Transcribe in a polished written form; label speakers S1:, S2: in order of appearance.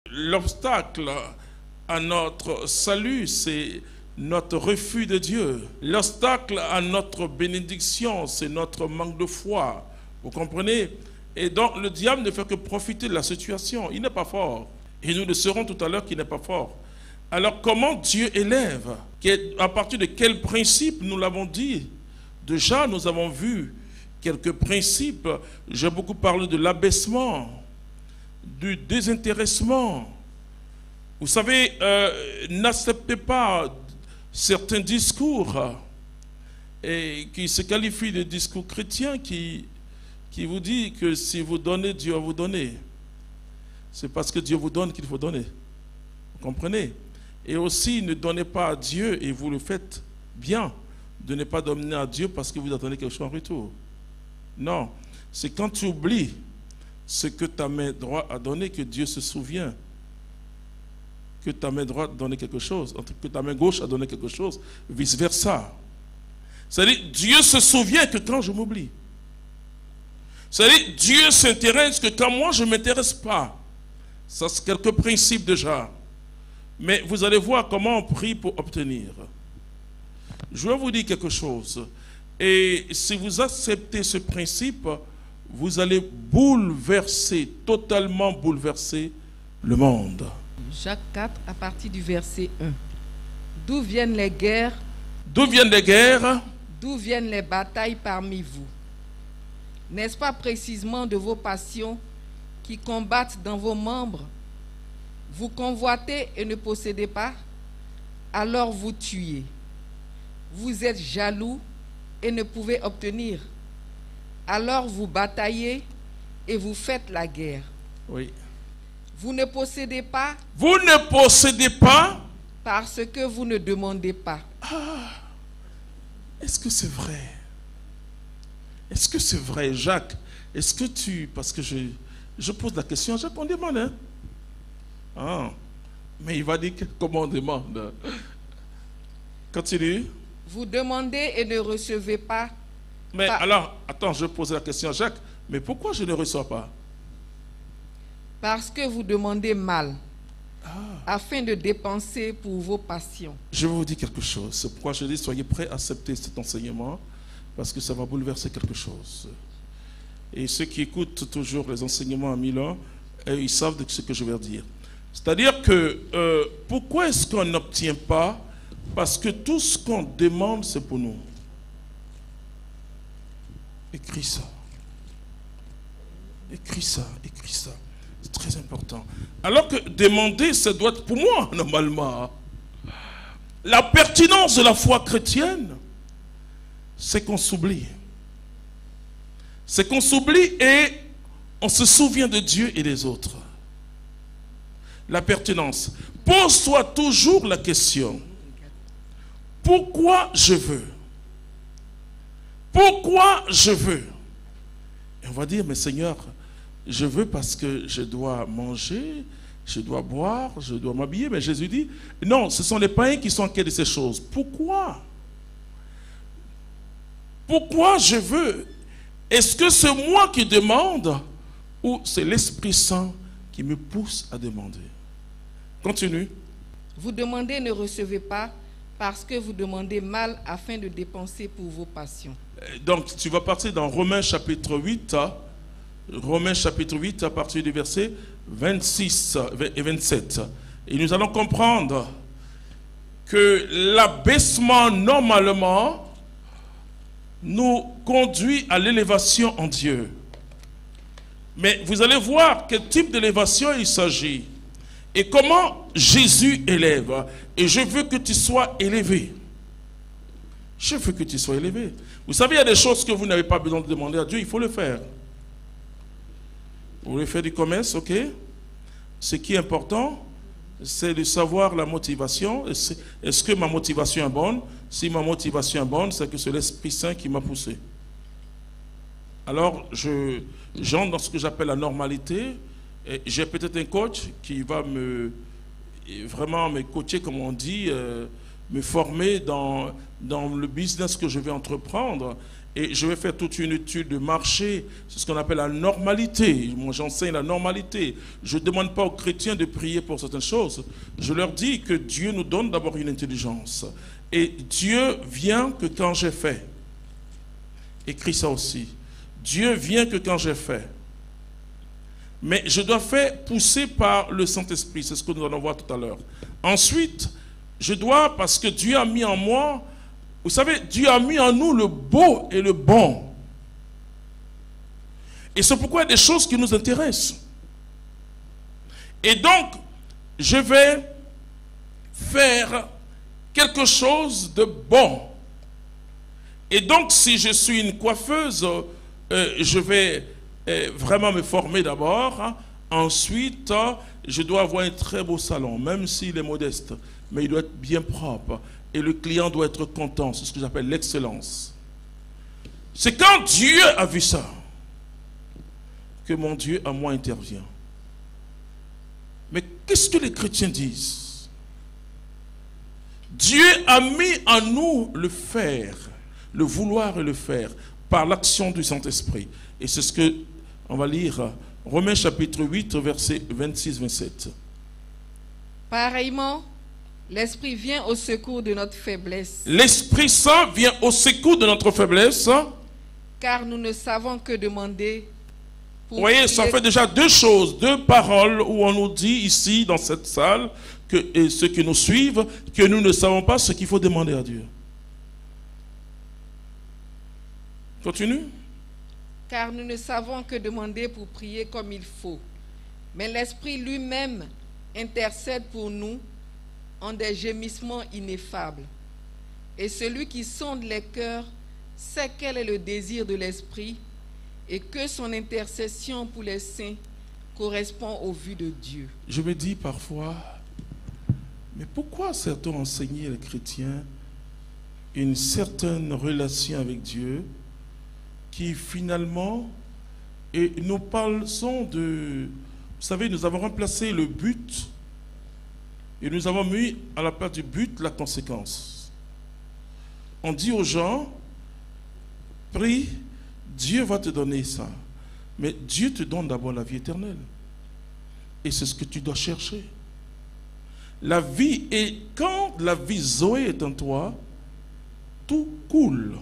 S1: L'obstacle à notre salut, c'est notre refus de Dieu. L'obstacle à notre bénédiction, c'est notre manque de foi. Vous comprenez? Et donc, le diable ne fait que profiter de la situation. Il n'est pas fort. Et nous le saurons tout à l'heure qu'il n'est pas fort. Alors, comment Dieu élève? À partir de quel principe? Nous l'avons dit. Déjà, nous avons vu quelques principes. J'ai beaucoup parlé de l'abaissement, du désintéressement. Vous savez, n'acceptez pas certains discours qui se qualifient de discours chrétiens qui vous dit que si vous donnez, Dieu va vous donner. C'est parce que Dieu vous donne qu'il faut donner. Vous comprenez? Et aussi, ne donnez pas à Dieu et vous le faites bien de ne pas donner à Dieu parce que vous attendez quelque chose en retour. Non, c'est quand tu oublies ce que ta main droite a donné que Dieu se souvient que ta main droite a donné quelque chose, que ta main gauche a donné quelque chose, vice-versa. C'est-à-dire, Dieu se souvient que quand je m'oublie. C'est-à-dire, Dieu s'intéresse que quand moi je ne m'intéresse pas. Ça, c'est quelques principes déjà. Mais vous allez voir comment on prie pour obtenir. Je vais vous dire quelque chose. Et si vous acceptez ce principe, vous allez bouleverser, totalement bouleverser le monde.
S2: Jacques 4, à partir du verset 1. D'où viennent les guerres?
S1: D'où viennent les guerres?
S2: D'où viennent les batailles parmi vous? N'est-ce pas précisément de vos passions qui combattent dans vos membres? Vous convoitez et ne possédez pas, alors vous tuez. Vous êtes jaloux et ne pouvez obtenir, alors vous bataillez et vous faites la guerre.
S1: Oui.
S2: Vous ne possédez pas.
S1: Vous ne possédez pas.
S2: Parce que vous ne demandez pas.
S1: Ah, est-ce que c'est vrai? Est-ce que c'est vrai, Jacques? Est-ce que tu... Parce que je pose la question à Jacques, on demande. Hein? Ah, mais il va dire comment on demande. Continue.
S2: Vous demandez et ne recevez pas.
S1: Mais alors, attends, je pose la question à Jacques. Mais pourquoi je ne reçois pas?
S2: Parce que vous demandez mal, afin de dépenser pour vos passions.
S1: Je vais vous dire quelque chose. C'est pourquoi je dis, soyez prêts à accepter cet enseignement, parce que ça va bouleverser quelque chose. Et ceux qui écoutent toujours les enseignements à Milan, ils savent de ce que je vais dire. C'est-à-dire que, pourquoi est-ce qu'on n'obtient pas? Parce que tout ce qu'on demande, c'est pour nous. Écris ça. Écris ça, écris ça. C'est très important. Alors que demander, ça doit être pour moi, normalement. La pertinence de la foi chrétienne, c'est qu'on s'oublie. C'est qu'on s'oublie et on se souvient de Dieu et des autres. La pertinence. Pose-toi toujours la question. Pourquoi je veux? Pourquoi je veux? Et on va dire, mais Seigneur, je veux parce que je dois manger, je dois boire, je dois m'habiller. Mais Jésus dit, non, ce sont les païens qui sont en quête de ces choses. Pourquoi? Pourquoi je veux? Est-ce que c'est moi qui demande ou c'est l'Esprit Saint qui me pousse à demander? Continue.
S2: Vous demandez et ne recevez pas parce que vous demandez mal afin de dépenser pour vos passions.
S1: Donc tu vas partir dans Romains chapitre 8, Romains chapitre 8 à partir du verset 26 et 27. Et nous allons comprendre que l'abaissement normalement nous conduit à l'élévation en Dieu. Mais vous allez voir quel type d'élévation il s'agit. Et comment Jésus élève. Et je veux que tu sois élevé. Je veux que tu sois élevé. Vous savez, il y a des choses que vous n'avez pas besoin de demander à Dieu, il faut le faire. Vous voulez faire du commerce, ok? Ce qui est important, c'est de savoir la motivation. Est-ce que ma motivation est bonne? Si ma motivation est bonne, c'est que c'est l'Esprit Saint qui m'a poussé. Alors, j'entre dans ce que j'appelle la normalité. J'ai peut-être un coach qui va vraiment me coacher, comme on dit, me former dans le business que je vais entreprendre. Et je vais faire toute une étude de marché, c'est ce qu'on appelle la normalité. Moi, j'enseigne la normalité. Je ne demande pas aux chrétiens de prier pour certaines choses. Je leur dis que Dieu nous donne d'abord une intelligence. Et Dieu vient que quand j'ai fait. Écris ça aussi. Dieu vient que quand j'ai fait. Mais je dois faire pousser par le Saint-Esprit. C'est ce que nous allons voir tout à l'heure. Ensuite, je dois, parce que Dieu a mis en moi, vous savez, Dieu a mis en nous le beau et le bon. Et c'est pourquoi il y a des choses qui nous intéressent. Et donc, je vais faire quelque chose de bon. Et donc, si je suis une coiffeuse, je vais vraiment me former d'abord. Hein. Ensuite, je dois avoir un très beau salon, même s'il est modeste. Mais il doit être bien propre. Et le client doit être content. C'est ce que j'appelle l'excellence. C'est quand Dieu a vu ça que mon Dieu à moi intervient. Mais qu'est-ce que les chrétiens disent? Dieu a mis en nous le faire, le vouloir et le faire, par l'action du Saint-Esprit. Et c'est ce que on va lire, Romains chapitre 8, versets 26-27.
S2: Pareillement, l'Esprit vient au secours de notre faiblesse.
S1: L'Esprit Saint vient au secours de notre faiblesse.
S2: Car nous ne savons que demander.
S1: Vous voyez, ça fait déjà deux choses, deux paroles où on nous dit ici, dans cette salle, et ceux qui nous suivent, que nous ne savons pas ce qu'il faut demander à Dieu. Continue.
S2: Car nous ne savons que demander pour prier comme il faut. Mais l'Esprit lui-même intercède pour nous en des gémissements ineffables. Et celui qui sonde les cœurs sait quel est le désir de l'Esprit et que son intercession pour les saints correspond aux vues de Dieu.
S1: Je me dis parfois, mais pourquoi certains enseigner les chrétiens une certaine relation avec Dieu qui finalement, et nous parlons de, vous savez, nous avons remplacé le but et nous avons mis à la place du but la conséquence. On dit aux gens, prie, Dieu va te donner ça. Mais Dieu te donne d'abord la vie éternelle. Et c'est ce que tu dois chercher. La vie, et quand la vie Zoé est en toi, tout coule.